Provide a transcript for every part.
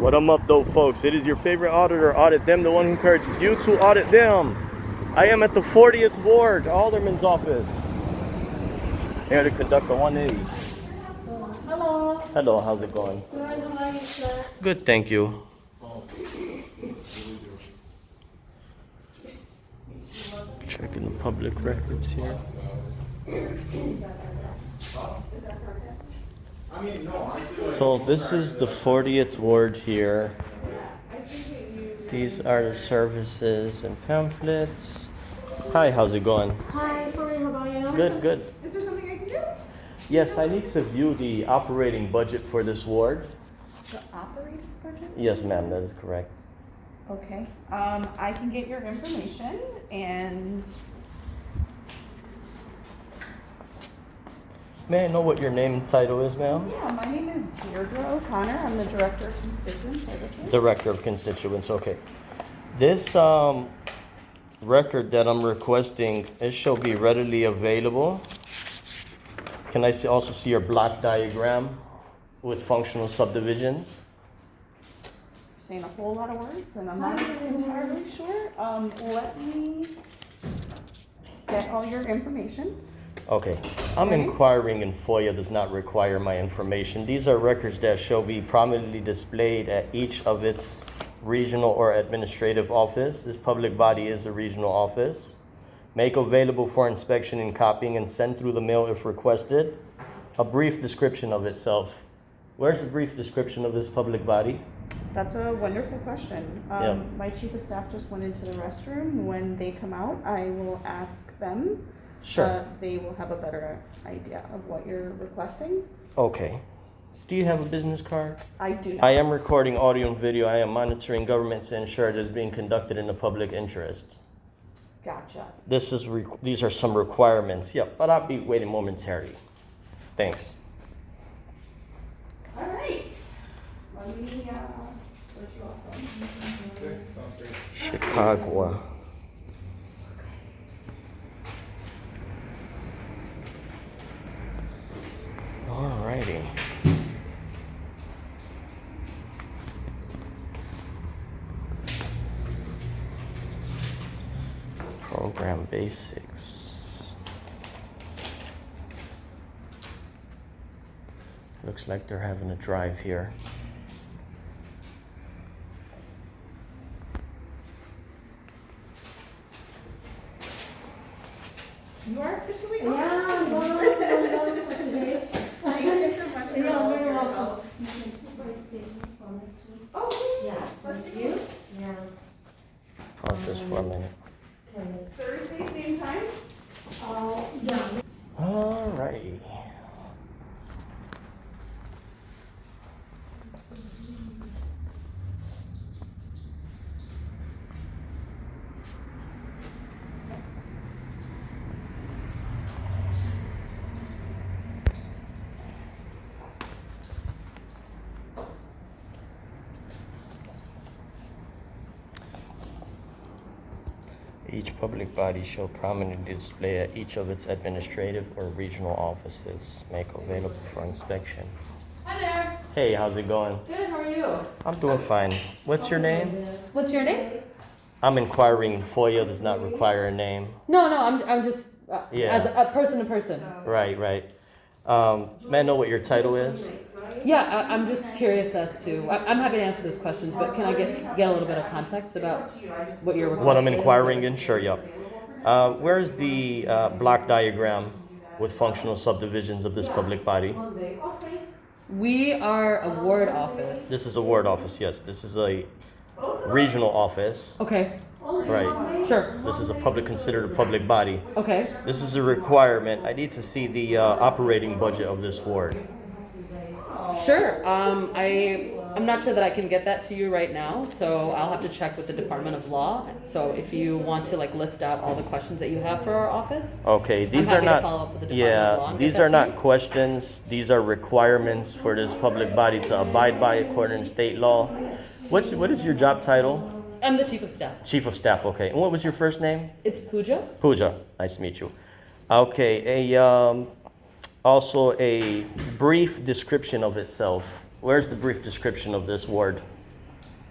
What I'm up though, folks? It is your favorite auditor. Audit them, the one who encourages you to audit them. I am at the 40th Ward Alderman's office. Here to conduct a 180. Hello. Hello, how's it going? Good, how are you, sir? Good, thank you. Checking the public records here. So this is the 40th Ward here. These are the services and pamphlets. Hi, how's it going? Hi, fine, how about you? Good, good. Is there something I can do? Yes, I need to view the operating budget for this ward. The operating budget? Yes, ma'am, that is correct. Okay, I can get your information and May I know what your name and title is, ma'am? yeah, my name is Deirdre O'Connor. I'm the Director of Constituents Services. Director of Constituents, okay. This record that I'm requesting, it shall be readily available. Can I also see your block diagram with functional subdivisions? Saying a whole lot of words and I'm not entirely sure. Let me get all your information. Okay, I'm inquiring and FOIA does not require my information. These are records that shall be prominently displayed at each of its regional or administrative office. This public body is a regional office. Make available for inspection and copying and send through the mail if requested. A brief description of itself. Where's the brief description of this public body? That's a wonderful question. Yeah. My chief of staff just went into the restroom. When they come out, I will ask them. Sure. They will have a better idea of what you're requesting. Okay. Do you have a business card? I do not. I am recording audio and video. I am monitoring government to ensure it is being conducted in the public interest. Gotcha. These are some requirements. Yep, but I'll be waiting momentarily. Thanks. All right. Let me switch you off then. Chicago. Alrighty. Program basics. Looks like they're having a drive here. You are officially Yeah, I'm going for today. Thank you so much for Yeah, all of very your welcome. help. You can sit by station for next week. Oh, Yeah, let's thank do you. it. Yeah. Pause this for a minute. Okay. Thursday, same time? Yeah. Alrighty. Each public body shall prominently display at each of its administrative or regional offices. Make available for inspection. Hi there. Hey, how's it going? Good. How are you? I'm doing fine. What's your name? What's your name? I'm inquiring and FOIA does not require a name. No, I'm just Yeah. as a person to person. Right, right. May I know what your title is? Yeah, I'm just curious as to. I'm happy to answer those questions, but can I get a little bit of context about what your request What I'm is? inquiring in? Sure, yep. Where's the block diagram with functional subdivisions of this public body? We are a ward office. This is a ward office, yes. This is a regional office. Okay. Right. Sure. This is considered a public body. Okay. This is a requirement. I need to see the operating budget of this ward. Sure. I'm not sure that I can get that to you right now, so I'll have to check with the Department of Law. So if you want to list out all the questions that you have for our office. Okay, these I'm are happy not. to follow up with the Department of Law Yeah, and these get that are to not you. questions. These are requirements for this public body to abide by according to state law. What is your job title? I'm the chief of staff. Chief of staff. Okay. And what was your first name? It's Pooja. Pooja. Nice to meet you. Okay. Also a brief description of itself. Where's the brief description of this ward?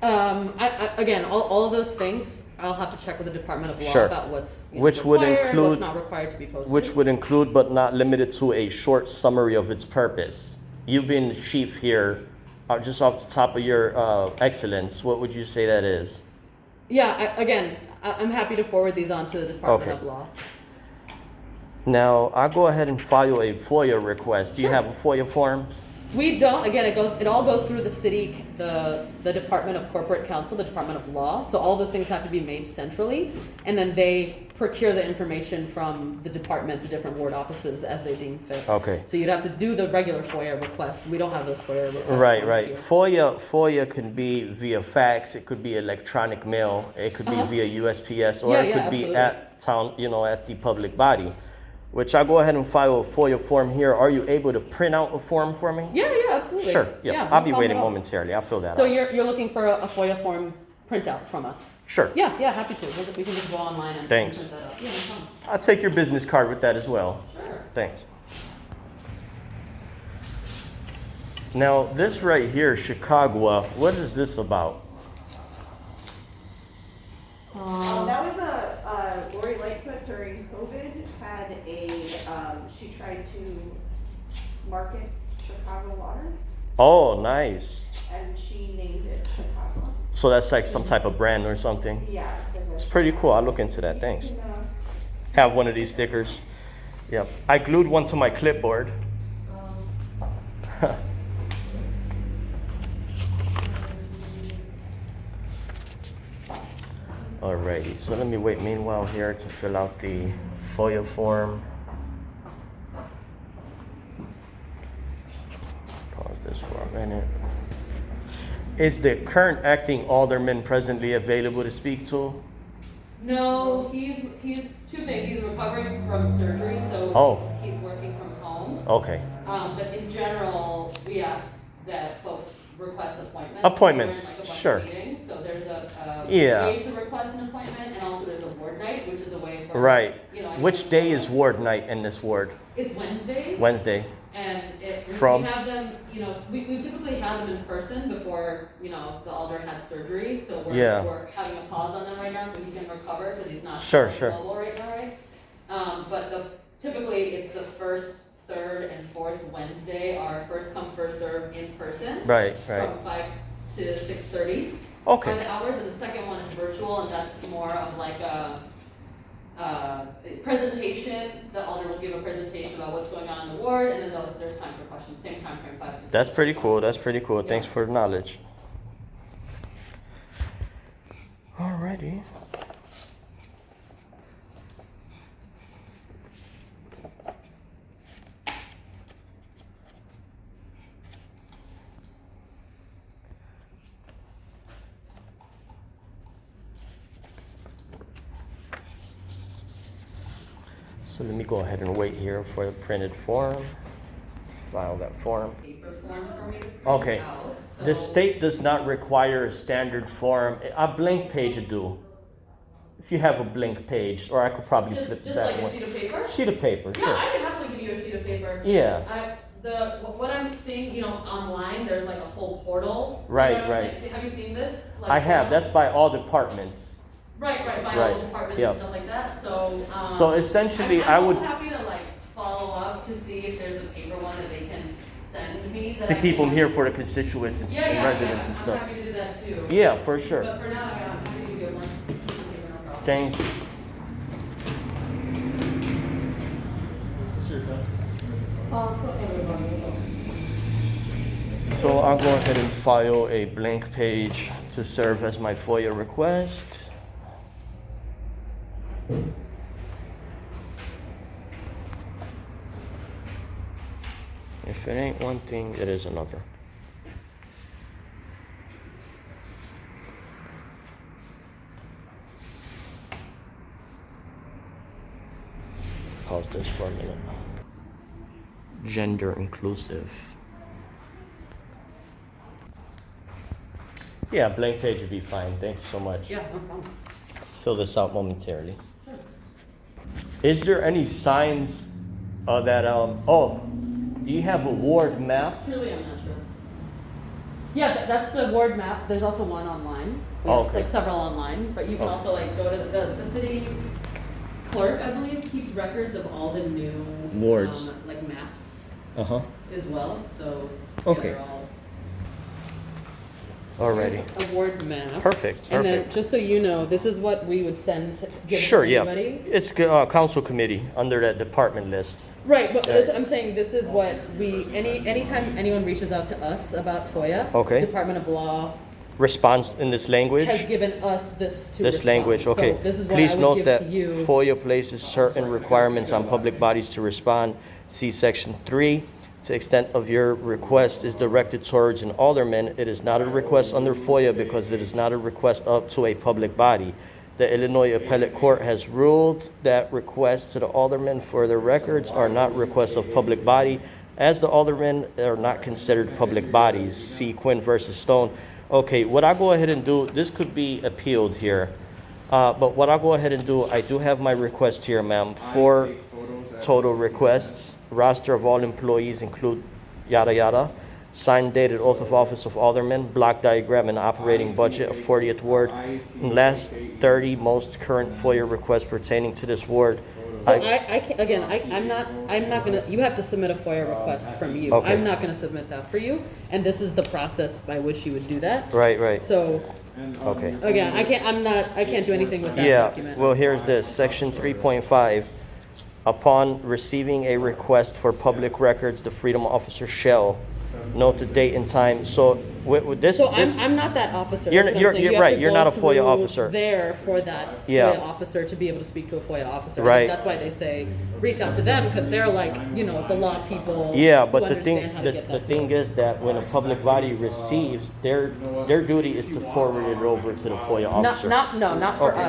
Again, all of those things, I'll have to check with the Department of Law Sure. about what's Which would required, include- what's not required to be posted. Which would include but not limited to a short summary of its purpose. You being the chief here, just off the top of your excellence, what would you say that is? Yeah, I'm happy to forward these on to the Department Okay. of Law. Now, I'll go ahead and file a FOIA request. Do you Sure. have a FOIA form? We don't, again, it all goes through the city, the Department of Corporate Counsel, the Department of Law. So all those things have to be made centrally, and then they procure the information from the department to different ward offices as they deem fit. Okay. So you'd have to do the regular FOIA request. We don't have those FOIA requests. Right, forms right. here. FOIA can be via fax, it could be electronic mail, it could be Uh-huh. via USPS, or Yeah, it yeah, could be absolutely. at town, at the public body. Which I'll go ahead and file a FOIA form here. Are you able to print out a form for me? Yeah, absolutely. Sure, yeah. no I'll be problem waiting at all. momentarily. I'll fill that So out. you're looking for a FOIA form printout from us? Sure. Yeah, happy to. We can just go online and Thanks. print that out. Yeah, no problem. I'll take your business card with that as well. Sure. Thanks. Now, this right here, Chicago, what is this about? That was Lori Lightfoot during COVID had she tried to market Chicago water Oh, nice. and she named it Chicago. So that's like some type of brand or something. Yeah. It's pretty cool. I'll look into that. Thanks. Have one of these stickers. Yep. I glued one to my clipboard. Alrighty, so let me wait meanwhile here to fill out the FOIA form. Pause this for a minute. Is the current acting alderman presently available to speak to? No, he's two things. He's recovering from surgery, so Oh. he's working from home. Okay. But in general, we ask that folks request appointments. Appointments, During, like, a bunch of sure. meetings. So there's a Yeah. way to request an appointment, and also there's a ward night, which is a way for Right. anyone Which to day go. is ward night in this ward? It's Wednesdays. Wednesday. And From? we have them, we typically have them in person before, the alderman had surgery. So we're having a pause on them right now so he can recover because he's not Sure. mobile right now, right? But typically it's the first, third, and fourth Wednesday are first come, first serve in person. Right. From 5 to 6:30. Okay. Are the hours, and the second one is virtual, and that's more of like a presentation. The alder will give a presentation about what's going on in the ward, and then there's time for questions. Same time frame, 5 to 6. That's pretty cool. Thanks Yeah. for the knowledge. Alrighty. So let me go ahead and wait here for the printed form. File that form. Paper form for me to print Okay. out. The So- state does not require a standard form. A blank page would do. If you have a blank page, or I could probably flip Just that like one. a sheet of paper? Sheet of paper, Yeah, sure. I can happily give you a sheet of paper. Yeah. What I'm seeing, online, there's like a whole portal. You Right, know what I'm right. saying? Have you seen this? Like, I have. That's by all departments. Right, by Right, all departments yeah. and stuff like that, so. So essentially, I'm I would, also happy to follow up to see if there's a paper one that they can send me. That to I keep can- them here for the constituents and Yeah, residents and I'm stuff. happy to do that too. Yeah, for sure. But for now, I'm happy to give you a blank piece of paper, no problem. Thank you. For everybody. So I'll go ahead and file a blank page to serve as my FOIA request. If it ain't one thing, it is another. Pause this for a minute. Gender inclusive. Yeah, blank page would be fine. Thank you so much. Yeah, no problem. Fill this out momentarily. Is there any signs that do you have a ward map? Truly, I'm not sure. Yeah, that's the ward map. There's also one online. We Oh, have okay. like several online, but you can Okay. also like go to the city clerk, I believe, keeps records of all the new Wards. like maps Uh-huh. as well. So Okay. they're all Alrighty. here's a ward map. Perfect, And then, perfect. just so you know, this is what we would send to give Sure, to yeah. anybody. It's council committee under that department list. Right, but Right. I'm saying this is what anytime anyone reaches out to us about FOIA, Okay. Department of Law Response in this language? has given us this to This respond. language, okay. So this is what Please I would note give that to you. FOIA places certain requirements on public bodies to respond. See section 3. To the extent of your request is directed towards an alderman, it is not a request under FOIA because it is not a request up to a public body. The Illinois Appellate Court has ruled that requests to the alderman for their records are not requests of public body, as the aldermen are not considered public bodies. See Quinn versus Stone. Okay, what I go ahead and do, this could be appealed here, but what I'll go ahead and do, I do have my request here, ma'am, for total requests. Roster of all employees include yada yada. Signed dated oath of office of alderman, block diagram and operating budget of 40th ward. And last 30 most current FOIA requests pertaining to this ward. So I can't, again, I'm not gonna, you have to submit a FOIA request from you. Okay. I'm not gonna submit that for you, and this is the process by which you would do that. Right, right. So, Okay. again, I can't do anything with that Yeah, document. well, here's this, section 3.5. Upon receiving a request for public records, the freedom officer shall note the date and time. So with this, So this, I'm not that officer. You're- that's what I'm you're- saying. you're You have right, to you're go not a FOIA through officer. There for that Yeah. FOIA officer to be able to speak to a FOIA officer. I Right. think that's why they say reach out to them, because they're like, you know, the law people. yeah, who but the thing, understand how to the, get the that to thing us. is that when a public body receives, their duty is to forward it over to the FOIA officer. Not for Okay.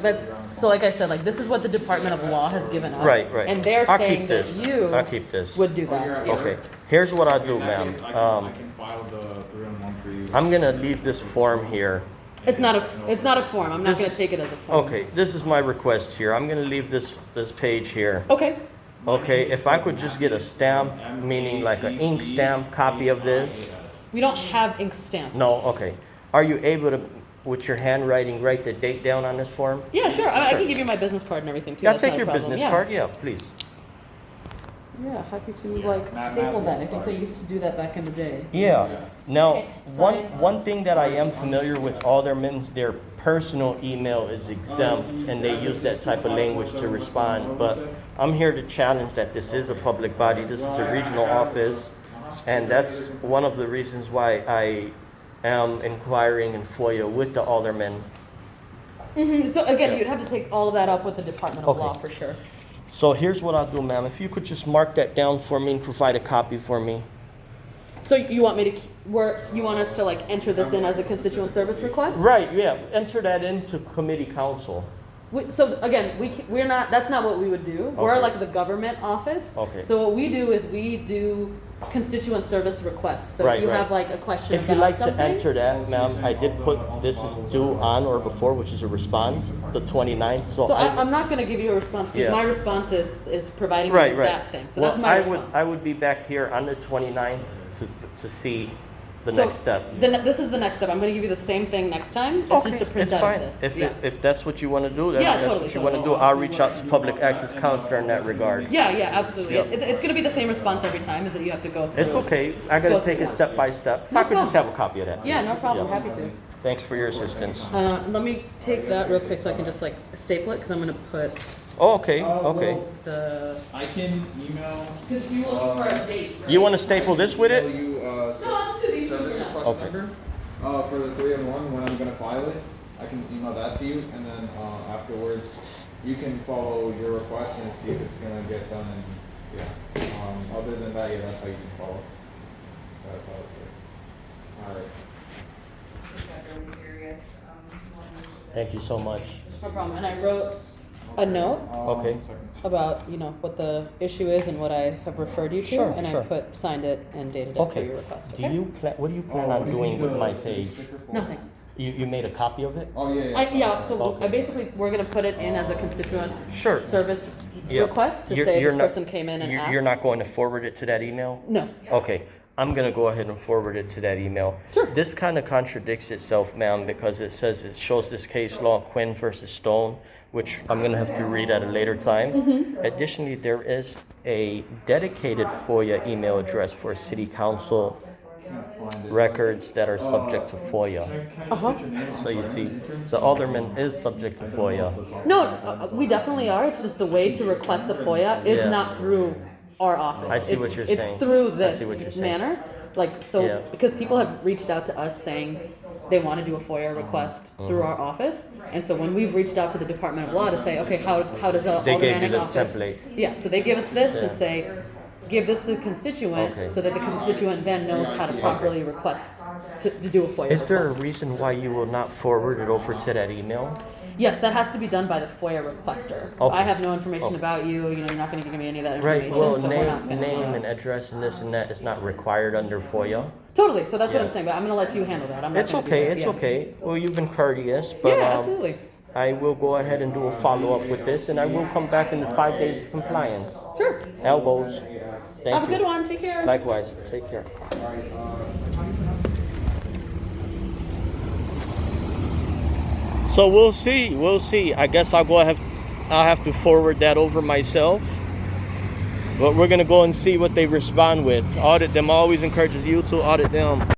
us. So like I said, like this is what the Department of Law has given us. Right, right. And they're I'll saying keep that this. you I'll keep this. would do that. Yeah. Okay, here's what I'll do, ma'am. I can file the 3-on-1 for you. I'm gonna leave this form here. It's not a form. I'm not This gonna is- take it as a form. Okay, this is my request here. I'm gonna leave this page here. Okay. Okay, if I could just get a stamp, meaning like an ink stamp copy of this? We don't have ink stamps. No, okay. Are you able to, with your handwriting, write the date down on this form? Yeah, sure. I Sure. can give you my business card and everything too. Yeah, That's take not a your problem. business Yeah. card, yeah, please. Yeah, happy to like staple that. I think they used to do that back in the day. Yeah. Now, Okay, sign. one thing that I am familiar with aldermen's, their personal email is exempt, and they use that type of language to respond. But I'm here to challenge that this is a public body, this is a regional office, and that's one of the reasons why I am inquiring in FOIA with the aldermen. So again, Yeah. you'd have to take all of that up with the Department of Okay. Law for sure. So here's what I'll do, ma'am. If you could just mark that down for me and provide a copy for me. So you want me to, you want us to like enter this in as a constituent service request? Right, yeah. Enter that into committee council. So again, we're not, that's not what we would do. We're Okay. like the government office. Okay. So what we do is we do constituent service requests. So Right, if you right. have like a question If you'd about like something. to enter that, ma'am, I did put this is due on or before, which is a response, the 29th. So I'm not gonna give you a response because Yeah. my response is providing Right, you right. that thing. So Well, that's my I response. would, I would be back here on the 29th to see the So next step. This is the next step. I'm gonna give you the same thing next time. It's just a it's printout fine. of this. If, if that's what you want to do, then Yeah, that's totally, what you want to do. totally. I'll reach out to public access counselor in that regard. Yeah, absolutely. Yep. It's gonna be the same response every time, is that you have to go through. It's okay. I got to Go take through it that. step by step. If No I could just problem. have a copy of that. Yeah, please. no problem. Yeah. Happy to. Thanks for your assistance. Let me take that real quick so I can just like staple it because I'm gonna put Oh, okay, okay. the. I can email. Because you will look for a date. Right? You want to staple this with Email it? you No, I'll just do these two service for now. request Okay. number for the 3-on-1 when I'm gonna file it. I can email that to you, and then afterwards you can follow your request and see if it's gonna get done. And yeah, other than that, yeah, that's how you can follow. That's how it's good. All right. Thank you so much. No problem. And I wrote a note Okay. Second. about what the issue is and what I have referred you to, Sure, and sure. I signed it and dated it for Okay. your request. Do Okay? you plan? What do you plan on doing with my page? Nothing. You made a copy of it? Oh yeah. Yeah. So Okay. I basically we're gonna put it in as a constituent Sure. service Yeah. request to You're- say you're this not- person came in and You're asked. not going to forward it to that email? No. Okay. I'm gonna go ahead and forward it to that email. Sure. This kind of contradicts itself, ma'am, because it says it shows this case law, Quinn versus Stone, which I'm gonna have to read at a later time. Additionally, there is a dedicated FOIA email address for city council records that are subject to FOIA. So you see, the alderman is subject to FOIA. No, we definitely are. It's just the way to request the FOIA is Yeah. not through our office. I see what It's- you're It's saying. through I this see what you're saying. manner. Like, so, Yeah. because people have reached out to us saying they want to do a FOIA request through our office. And so when we've reached out to the Department of Law to say, okay, how does a They gave you aldermanic this office? template. Yeah, so they give us this Yeah. to say, give this to the constituent Okay. so that the constituent then knows how to properly request to do a FOIA Is there a request. reason why you will not forward it over to that email? Yes, that has to be done by the FOIA requester. Okay. I have no information Okay. about you, you're not gonna give me any of that Right, information, well, so we're not gonna do name that. and address and this and that is not required under FOIA. Totally, so that's what Yeah. I'm saying, but I'm gonna let you handle that, I'm not It's gonna do okay, that, it's yeah. okay. Well, you've been courteous, but Yeah, absolutely, I will go ahead and do a follow-up with this, and I will come back in the 5 days of compliance. sure. Elbows. Thank Have a you. good one, take care. Likewise, take care. So we'll see. I guess I'll have to forward that over myself. But we're gonna go and see what they respond with. Audit them, always encourages you to audit them.